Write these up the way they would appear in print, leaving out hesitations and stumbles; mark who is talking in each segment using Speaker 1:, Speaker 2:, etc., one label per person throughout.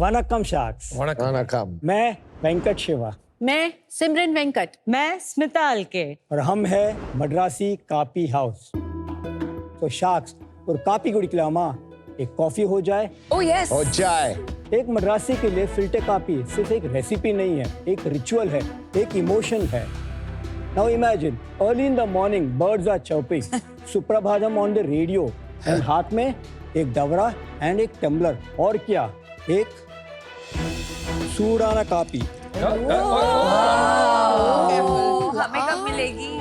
Speaker 1: Vanakkam sacks.
Speaker 2: Vanakkam.
Speaker 1: मैं वेंकट शिवा।
Speaker 3: मैं सिमरन वेंकट।
Speaker 4: मैं स्मिता अलके।
Speaker 1: और हम है मद्रासी कापी हाउस। तो शाक्स और कापी कुडिकलामा एक कॉफी हो जाए।
Speaker 3: Oh yes.
Speaker 2: हो जाए।
Speaker 1: एक मद्रासी के लिए फिल्टर कापी सिर्फ एक रेसिपी नहीं है, एक रिचुअल है, एक इमोशन है। Now imagine, early in the morning, birds are chirping, Suprabhatam on the radio, and हाथ में एक दवरा and एक टम्बलर, और क्या, एक सूडाना कापी।
Speaker 3: हमें कब मिलेगी?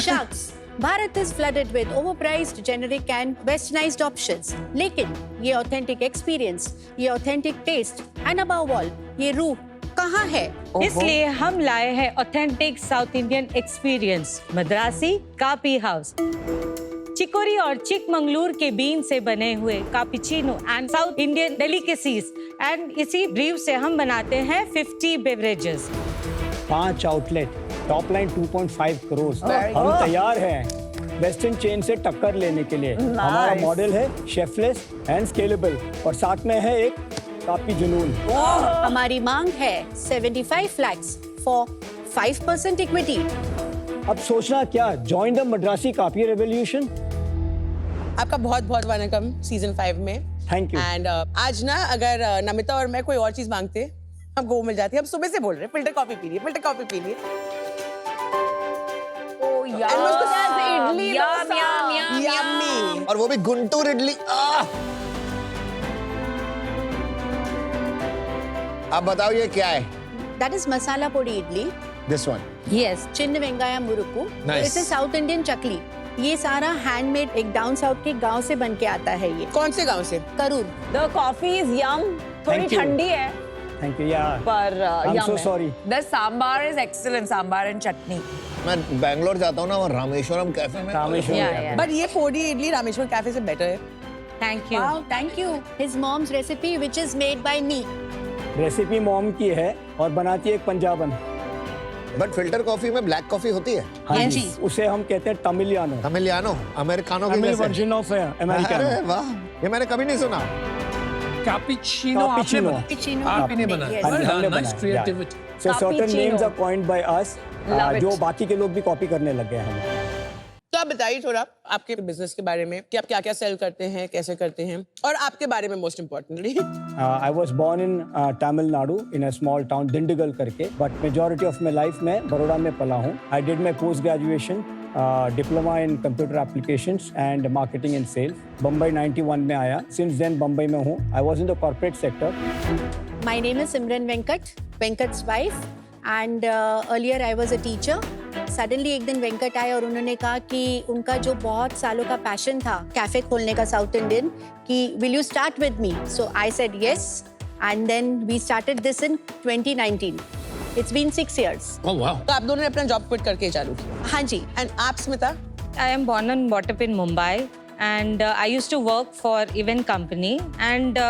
Speaker 3: Sharks. Bharat is flooded with overpriced, generic and westernized options. लेकिन ये authentic experience, ये authentic taste and above all, ये रूह कहाँ है?
Speaker 4: इसलिए हम लाए हैं authentic south Indian experience Madrasi Kaapi house. Chicory और चिकमंगलूर के बीन से बने हुए cappuccino and south Indian delicacies and इसी ब्रीव से हम बनाते हैं 50 beverages.
Speaker 1: 5 outlet, top line 2.5 crore. हम तैयार हैं वेस्टर्न चेन से टक्कर लेने के लिए। हमारा मॉडल है शेफलेस एंड स्केलेबल, और साथ में है एक कापी जुनून।
Speaker 3: हमारी मांग है 75 lakhs for 5% equity।
Speaker 1: अब सोचना क्या, join the Madrasi copy revolution.
Speaker 5: आपका बहुत बहुत वनकम सीजन 5 में।
Speaker 1: Thank you.
Speaker 5: एंड आज ना अगर नमिता और मैं कोई और चीज मांगते हमको मिल जाती है। हम सुबह से बोल रहे हैं फिल्टर कॉफी पी लिए, फिल्टर कॉफी पी लिए।
Speaker 3: इडली
Speaker 5: यम्मी।
Speaker 2: और वो भी गुंटूर इडली। आप बताओ ये क्या है?
Speaker 3: That is masala podi idli.
Speaker 2: This one.
Speaker 4: Yes.
Speaker 3: Chinna vengaya murukku.
Speaker 2: Nice.
Speaker 3: इसे साउथ इंडियन चकली। ये सारा हैंडमेड एक डाउन साउथ के गांव से बन के आता है। ये
Speaker 5: कौन से गांव से?
Speaker 3: Karur.
Speaker 6: The coffee is yum. थोड़ी
Speaker 1: Thank you.
Speaker 6: ठंडी है
Speaker 1: थैंक यू यार।
Speaker 6: पर
Speaker 1: I'm
Speaker 6: yum
Speaker 1: so
Speaker 6: है।
Speaker 1: sorry.
Speaker 6: The sambar is excellent, sambar and chutney.
Speaker 2: मैं बैंगलोर जाता हूँ ना, वहाँ रामेश्वरम कैफे में।
Speaker 1: Rameswaram
Speaker 4: Yeah,
Speaker 1: cafe.
Speaker 4: yeah.
Speaker 5: But ये पोड़ी इडली रामेश्वर कैफे से बेटर है।
Speaker 4: Thank you.
Speaker 3: Wow, thank you. His mom's recipe which is made by me.
Speaker 1: Recipe mom की है और बनाती है एक पंजाबन।
Speaker 2: बट फिल्टर कॉफी में ब्लैक कॉफी होती है।
Speaker 1: हाँ जी, उसे हम कहते हैं तमिलियानो।
Speaker 2: तमिलियानो, अमेरिकानो की
Speaker 1: तमिल
Speaker 2: जैसे।
Speaker 1: वर्जन ऑफ
Speaker 2: अरे
Speaker 1: अमेरिकानो।
Speaker 2: वाह, ये मैंने कभी नहीं सुना।
Speaker 7: कैपुचिनो आपने
Speaker 1: Cappuccino.
Speaker 7: बनाया?
Speaker 3: Cappuccino.
Speaker 7: आप ही ने बनाया?
Speaker 3: Yes.
Speaker 1: हाँ जी, हमने
Speaker 7: Nice
Speaker 1: बनाया।
Speaker 7: creativity.
Speaker 1: So certain
Speaker 6: Cappuccino.
Speaker 1: names are coined by us,
Speaker 6: Love it.
Speaker 1: जो बाकी के लोग भी कॉपी करने लग गए हैं।
Speaker 5: तो आप बताइए थोड़ा आपके बिजनेस के बारे में कि आप क्या क्या सेल करते हैं, कैसे करते हैं, और आपके बारे में most importantly.
Speaker 1: I was born in Tamil Nadu in a small town Dindigul करके, but majority of my life मैं बड़ौदा में पला हूँ। I did my post graduation diploma in computer applications and marketing and sales. Bombay 91 में आया। Since then Bombay में हूँ। I was in the corporate sector.
Speaker 3: My name is Simran Venkat, Venkat's wife, and earlier I was a teacher. Suddenly एक दिन वेंकट आए और उन्होंने कहा कि उनका जो बहुत सालों का पैशन था कैफे खोलने का साउथ इंडियन, कि will you start with me? So I said yes, and then we started this in 2019. It's been 6 years.
Speaker 7: Oh wow.
Speaker 5: तो आप दोनों ने अपना जॉब क्विट करके चालू किया।
Speaker 3: हाँ जी।
Speaker 5: एंड आप Smita?
Speaker 4: I am born and brought up in Mumbai, and I used to work for event company. And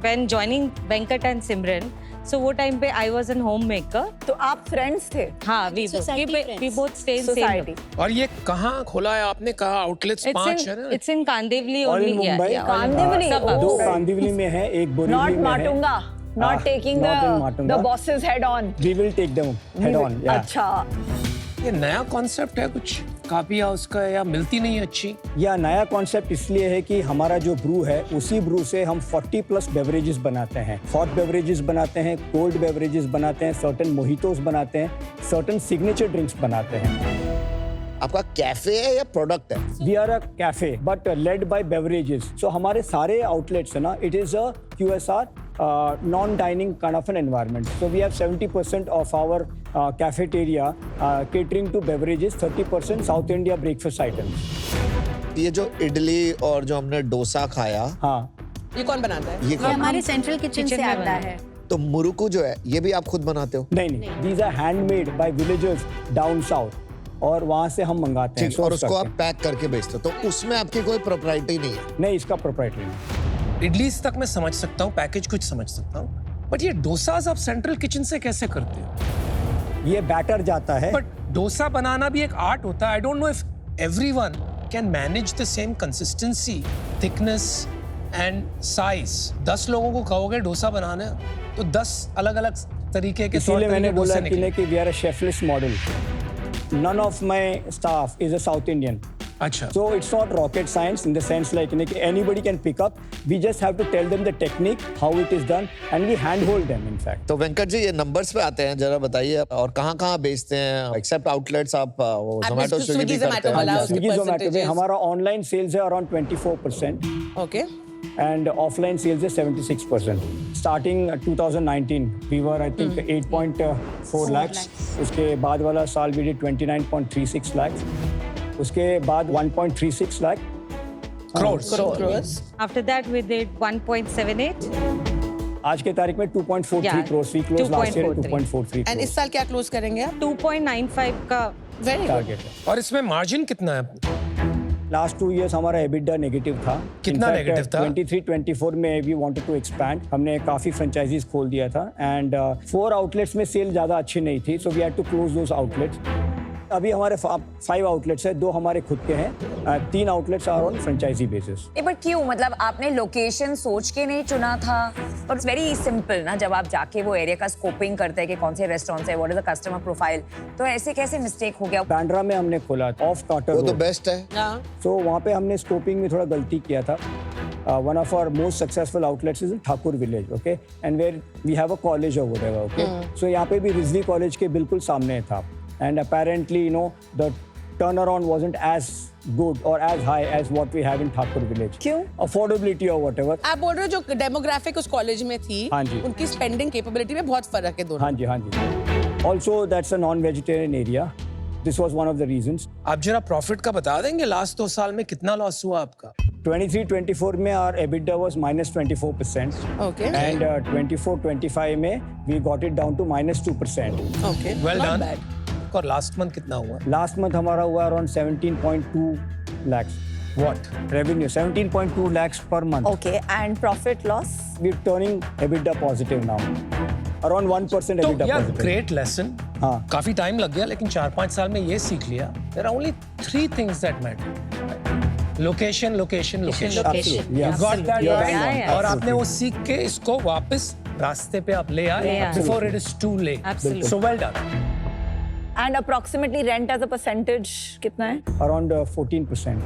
Speaker 4: when joining Venkat and Simran, so वो time पे I was an homemaker.
Speaker 6: तो आप friends थे?
Speaker 4: हाँ, we
Speaker 3: Society friends.
Speaker 4: both stay in
Speaker 6: society.
Speaker 4: same.
Speaker 7: और ये कहाँ खोला है आपने? कहा आउटलेट्स 5 है ना?
Speaker 4: It's in Kandivli
Speaker 1: All in
Speaker 4: only. Yeah,
Speaker 1: Mumbai.
Speaker 4: yeah, all in
Speaker 6: Kandivli,
Speaker 4: Suburbs.
Speaker 6: oh.
Speaker 1: 2 Kandivali में है, एक बोरीवली
Speaker 6: Not
Speaker 1: में है।
Speaker 6: Matunga, not taking
Speaker 1: not in
Speaker 6: the
Speaker 1: Matunga.
Speaker 6: bosses head on.
Speaker 1: We will take them head on. Yeah.
Speaker 6: अच्छा।
Speaker 7: ये नया concept है कुछ काफी हाउस का, या मिलती नहीं अच्छी?
Speaker 1: यह नया कॉन्सेप्ट इसलिए है कि हमारा जो ब्रू है उसी ब्रू से हम 40+ बेवरेजेस बनाते हैं। हॉट बेवरेजेस बनाते हैं, कोल्ड बेवरेजेस बनाते हैं, सर्टेन मोहितोस बनाते हैं, सर्टेन सिग्नेचर ड्रिंक्स बनाते हैं।
Speaker 2: आपका कैफे है या प्रोडक्ट है?
Speaker 1: We are a cafe but led by beverages. So हमारे सारे आउटलेट्स है ना, it is a QSR non-dining kind of an environment. So we have 70% of our cafeteria catering to beverages, 30% South India breakfast items.
Speaker 2: ये जो इडली और जो हमने डोसा खाया,
Speaker 1: हाँ,
Speaker 5: ये कौन बनाता है?
Speaker 2: ये
Speaker 3: ये
Speaker 2: कौन?
Speaker 3: हमारे सेंट्रल किचन से
Speaker 4: में
Speaker 3: आता
Speaker 4: बना
Speaker 3: है।
Speaker 2: तो मुरुकू जो है ये भी आप खुद बनाते हो?
Speaker 1: नहीं, these are handmade by villagers down south. और वहाँ से हम मंगाते हैं।
Speaker 2: ठीक, और
Speaker 1: source
Speaker 2: उसको आप
Speaker 1: करके।
Speaker 2: पैक करके बेचते हो, तो उसमें आपकी कोई प्रोप्राइटी नहीं है?
Speaker 1: नहीं, इसका प्रोप्राइटरी नहीं।
Speaker 7: इडलीज तक मैं समझ सकता हूँ, पैकेज कुछ समझ सकता हूँ, बट ये डोसाज आप सेंट्रल किचन से कैसे करते हो?
Speaker 1: ये बैटर जाता है।
Speaker 7: बट डोसा बनाना भी एक आर्ट होता है। I don't know if everyone can manage the same consistency, thickness and size. 10 लोगों को कहोगे डोसा बनाना तो 10 अलग-अलग तरीके के
Speaker 1: इसीलिए मैंने बोला
Speaker 7: डोसे निकले।
Speaker 1: कि we are a chefless model. None of my staff is a South Indian.
Speaker 7: अच्छा।
Speaker 1: So it's not rocket science in the sense like anybody can pick up. We just have to tell them the technique, how it is done, and we handhold them in fact.
Speaker 2: तो वेंकट जी ये numbers पे आते हैं, जरा बताइए और कहाँ बेचते हैं? एक्सेप्ट आउटलेट्स आप वो
Speaker 5: आप
Speaker 2: जोमेटो
Speaker 5: स्विगी,
Speaker 2: स्विगी करते
Speaker 5: ज़ोमैटो
Speaker 2: हैं?
Speaker 5: वाला, उसके
Speaker 1: Swiggy Zomato में
Speaker 5: percentages?
Speaker 1: हमारा ऑनलाइन सेल्स है around 24%
Speaker 5: Okay.
Speaker 1: and offline sales is 76%. Starting 2019, we were I think 8.4 lakhs. उसके बाद वाला साल we did 29.36 lakhs. उसके बाद 1.36 lakh.
Speaker 5: Crores.
Speaker 4: After that, we did 1.78.
Speaker 1: आज के तारीख में 2.43
Speaker 4: Yeah,
Speaker 1: crores. We closed last year at
Speaker 4: 2.43.
Speaker 1: 2.43
Speaker 5: And इस
Speaker 1: crores.
Speaker 5: साल क्या क्लोज करेंगे आप?
Speaker 4: 2.95 का
Speaker 5: Very good.
Speaker 1: टारगेट है.
Speaker 7: और इसमें मार्जिन कितना है?
Speaker 1: लास्ट 2 years हमारा EBITDA नेगेटिव था.
Speaker 7: कितना negative था?
Speaker 1: 23-24 में we wanted to expand. हमने काफी फ्रेंचाइजीज खोल दिया था and 4 outlets में सेल ज्यादा अच्छी नहीं थी, so we had to close those outlets. अभी हमारे 5 outlets है, 2 हमारे खुद के हैं, 3 outlets are on franchisee basis.
Speaker 6: पर क्यों, मतलब आपने लोकेशन सोच के नहीं चुना था? और इट्स वेरी सिंपल ना, जब आप जाके वो एरिया का स्कोपिंग करते हैं कि कौन से रेस्टोरेंट है, what is the customer profile, तो ऐसे कैसे मिस्टेक हो गया?
Speaker 1: बांद्रा में हमने खोला ऑफ कार्टर
Speaker 2: वो तो
Speaker 1: रोड.
Speaker 2: बेस्ट है।
Speaker 5: हाँ.
Speaker 1: So वहाँ पे हमने स्कोपिंग में थोड़ा गलती किया था. One of our most successful outlets is in Thakur Village, okay, and where we have a college or whatever, okay. So यहाँ पे भी रिजवी कॉलेज के बिल्कुल सामने था. And apparently, the turnaround wasn't as good or as high as what we have in Thakur Village.
Speaker 6: क्यों?
Speaker 1: Affordability or whatever.
Speaker 5: आप बोल रहे हो जो डेमोग्राफिक उस कॉलेज में थी,
Speaker 1: हाँ जी.
Speaker 5: उनकी स्पेंडिंग कैपेबिलिटी में बहुत फर्क है दोनों.
Speaker 1: हाँ जी. Also, that's a non-vegetarian area. This was one of the reasons.
Speaker 7: आप जरा प्रॉफिट का बता देंगे लास्ट 2 साल में कितना लॉस हुआ आपका?
Speaker 1: 23-24 में our EBITDA was minus 24%.
Speaker 5: Okay.
Speaker 1: And 24-25 में we got it down to minus 2%.
Speaker 5: Okay.
Speaker 7: Well
Speaker 5: Not
Speaker 7: done.
Speaker 5: bad.
Speaker 7: और लास्ट मंथ कितना हुआ?
Speaker 1: Last month हमारा हुआ around 17.2 lakhs.
Speaker 7: What?
Speaker 1: Revenue 17.2 lakhs per month.
Speaker 6: Okay, and profit loss?
Speaker 1: We're turning EBITDA positive now. Around 1%
Speaker 7: तो
Speaker 1: EBITDA
Speaker 7: यार
Speaker 1: positive.
Speaker 7: Great lesson.
Speaker 1: हाँ.
Speaker 7: काफी time लग गया लेकिन 4-5 साल में ये सीख लिया. There are only 3 things that matter. Location.
Speaker 1: Absolutely. Yeah.
Speaker 7: You got that
Speaker 1: You're
Speaker 7: right.
Speaker 1: bang on.
Speaker 4: Yeah.
Speaker 7: और आपने वो सीख के इसको वापस रास्ते पे आप ले आए
Speaker 4: ले आए.
Speaker 7: before it is too late.
Speaker 4: Absolutely.
Speaker 7: So well done.
Speaker 6: And approximately rent as a percentage कितना है?
Speaker 1: Around 14%.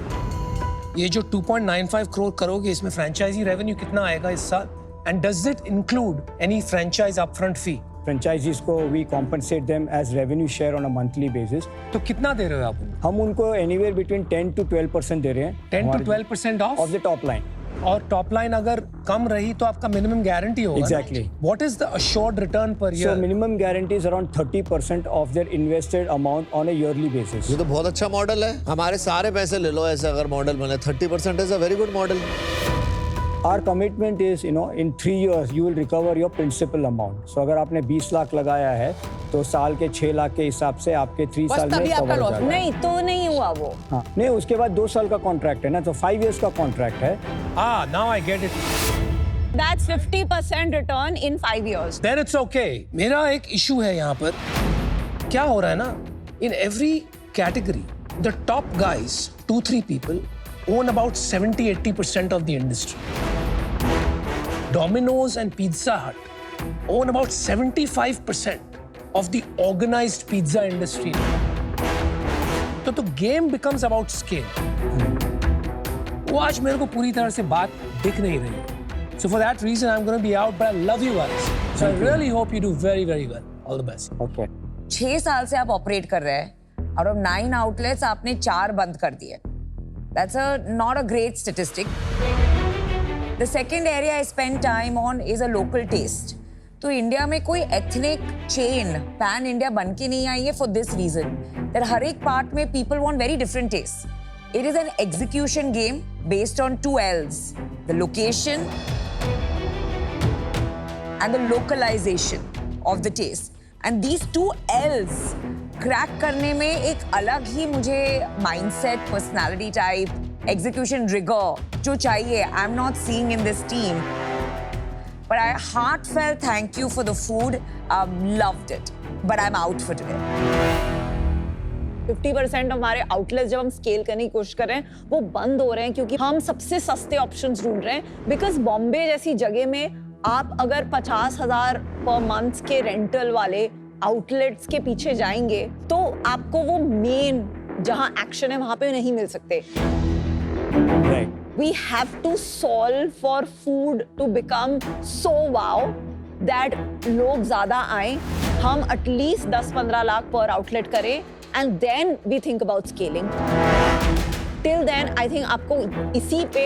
Speaker 7: ये जो 2.95 करोड़ करोगे इसमें फ्रेंचाइजी रेवेन्यू कितना आएगा इस साल? And does it include any franchise upfront fee?
Speaker 1: Franchisees को we compensate them as revenue share on a monthly basis.
Speaker 7: तो कितना दे रहे हो आप उनको?
Speaker 1: हम उनको anywhere between 10 to 12% दे रहे हैं.
Speaker 7: 10 to 12% off?
Speaker 1: Of the top line.
Speaker 7: और टॉप लाइन अगर कम रही तो आपका मिनिमम गारंटी होगा.
Speaker 1: Exactly.
Speaker 7: What is the assured return per year?
Speaker 1: So minimum guarantee is around 30% of their invested amount on a yearly basis.
Speaker 2: ये तो बहुत अच्छा मॉडल है। हमारे सारे पैसे ले लो ऐसे अगर मॉडल बने। 30% is a very good model.
Speaker 1: Our commitment is, in 3 years you will recover your principal amount. So अगर आपने 20 लाख लगाया है तो साल के 6 लाख के हिसाब से आपके 3
Speaker 5: बस
Speaker 1: साल में
Speaker 5: तभी आपका
Speaker 1: cover हो
Speaker 5: loss
Speaker 1: जाएगा.
Speaker 6: नहीं तो नहीं हुआ वो.
Speaker 1: हाँ, नहीं उसके बाद 2 साल का कॉन्ट्रैक्ट है ना, तो 5 years का कॉन्ट्रैक्ट है.
Speaker 7: Now I get it.
Speaker 6: That's 50% return in 5 years.
Speaker 7: Then it's okay. मेरा एक इशू है यहाँ पर. क्या हो रहा है ना? In every category, the top guys, 2-3 people, own about 70-80% of the industry. Domino's and Pizza Hut own about 75% of the organized pizza industry. तो game becomes about scale. वो आज मेरे को पूरी तरह से बात दिख नहीं रही. So for that reason, I'm going to be out, but I love you guys. So I really hope you do very, very well. All the best.
Speaker 1: Okay.
Speaker 6: 6 साल से आप ऑपरेट कर रहे हैं. Out of 9 outlets आपने 4 बंद कर दिए. That's not a great statistic. The second area I spend time on is a local taste. तो इंडिया में कोई ethnic chain pan India बन के नहीं आई है for this reason. That हर एक part में people want very different tastes. It is an execution game based on 2 L's. The location and the localization of the taste. And these 2 L's crack करने में एक अलग ही मुझे mindset, personality type, execution rigour जो चाहिए I am not seeing in this team. But I heartfelt thank you for the food. I loved it, but I am out for today.
Speaker 8: 50% हमारे outlets जब हम स्केल करने की कोशिश कर रहे हैं वो बंद हो रहे हैं क्योंकि हम सबसे सस्ते ऑप्शंस ढूंढ रहे हैं। बिकॉज बॉम्बे जैसी जगह में आप अगर 50,000 पर मंथ के रेंटल वाले आउटलेट्स के पीछे जाएंगे तो आपको वो मेन जहां एक्शन है वहां पे नहीं मिल सकते।
Speaker 1: Right.
Speaker 8: We have to solve for food to become so wow that लोग ज्यादा आए, हम एटलीस्ट 10-15 लाख पर आउटलेट करें and then we think about scaling. Till then, I think आपको इसी पे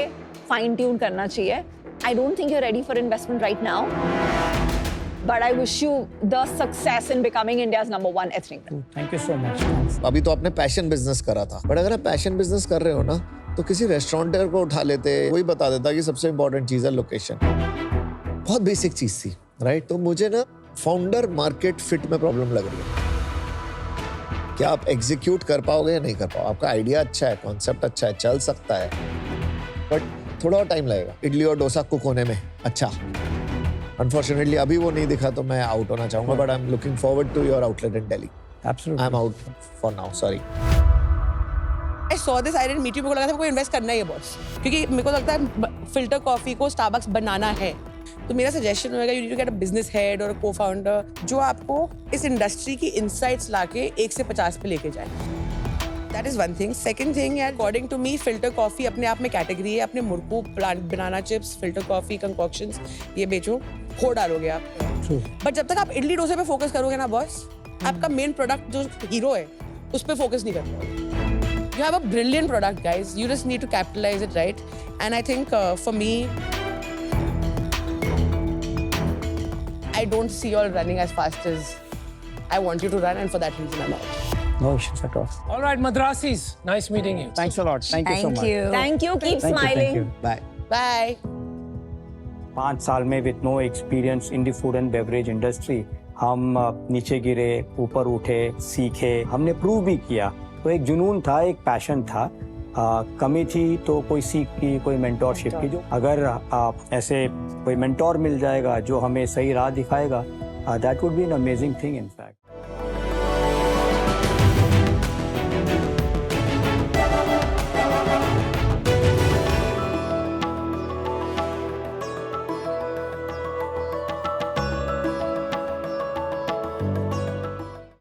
Speaker 8: fine tune करना चाहिए. I don't think you're ready for investment right now, but I wish you the success in becoming India's #1 ethnic brand.
Speaker 1: Thank you so much.
Speaker 2: अभी तो आपने passion business करा था, बट अगर आप पैशन बिजनेस कर रहे हो ना तो किसी रेस्टोरेंटर को उठा लेते, वही बता देता कि सबसे इंपॉर्टेंट चीज है लोकेशन। बहुत बेसिक चीज थी, राइट? तो मुझे ना फाउंडर मार्केट फिट में प्रॉब्लम लग रही है। क्या आप एग्जीक्यूट कर पाओगे या नहीं कर पाओगे? आपका आइडिया अच्छा है, कॉन्सेप्ट अच्छा है, चल सकता है, बट थोड़ा और टाइम लगेगा इडली और डोसा कुक होने में। अच्छा, अनफॉर्चुनेटली अभी वो नहीं दिखा तो मैं आउट होना चाहूंगा, but I am looking forward to your outlet in Delhi.
Speaker 1: Absolutely.
Speaker 2: I am out for now, sorry.
Speaker 5: I saw this, I didn't meet you, मेरे को लगा था कोई इन्वेस्ट करना ही है बॉस, क्योंकि मेरे को लगता है फिल्टर कॉफी को स्टारबक्स बनाना है। तो मेरा सजेशन होगा you need to get a business head और को फाउंडर जो आपको इस इंडस्ट्री की इनसाइट्स लाके 1 से 50 पे लेके जाए। That is one thing. Second thing यार, according to me filter coffee अपने आप में कैटेगरी है। अपने murukku, banana chips, filter coffee, concoctions ये बेचो, हो डालोगे आप। बट जब तक आप इडली डोसे पे फोकस करोगे ना बॉस, आपका मेन प्रोडक्ट जो हीरो है उस पे फोकस नहीं कर पाओगे। You have a brilliant product, guys. You just need to capitalize it, right? And I think for me, I don't see you all running as fast as I want you to run, and for that reason, I'm out.
Speaker 1: No issues at all.
Speaker 7: All right, Madrasis, nice meeting you.
Speaker 1: Thanks a lot. Thank you so
Speaker 6: Thank
Speaker 1: much.
Speaker 6: you.
Speaker 8: Thank you. Keep
Speaker 1: Thank you.
Speaker 8: smiling.
Speaker 1: Thank you.
Speaker 2: Bye.
Speaker 5: Bye.
Speaker 1: 5 साल में with no experience in the food and beverage industry हम नीचे गिरे, ऊपर उठे, सीखे, हमने prove भी किया। तो एक जुनून था, एक पैशन था। कमी थी तो कोई सीख की, कोई मेंटोरशिप की। जो अगर ऐसे कोई मेंटोर मिल जाएगा जो हमें सही राह दिखाएगा, that would be an amazing thing in fact.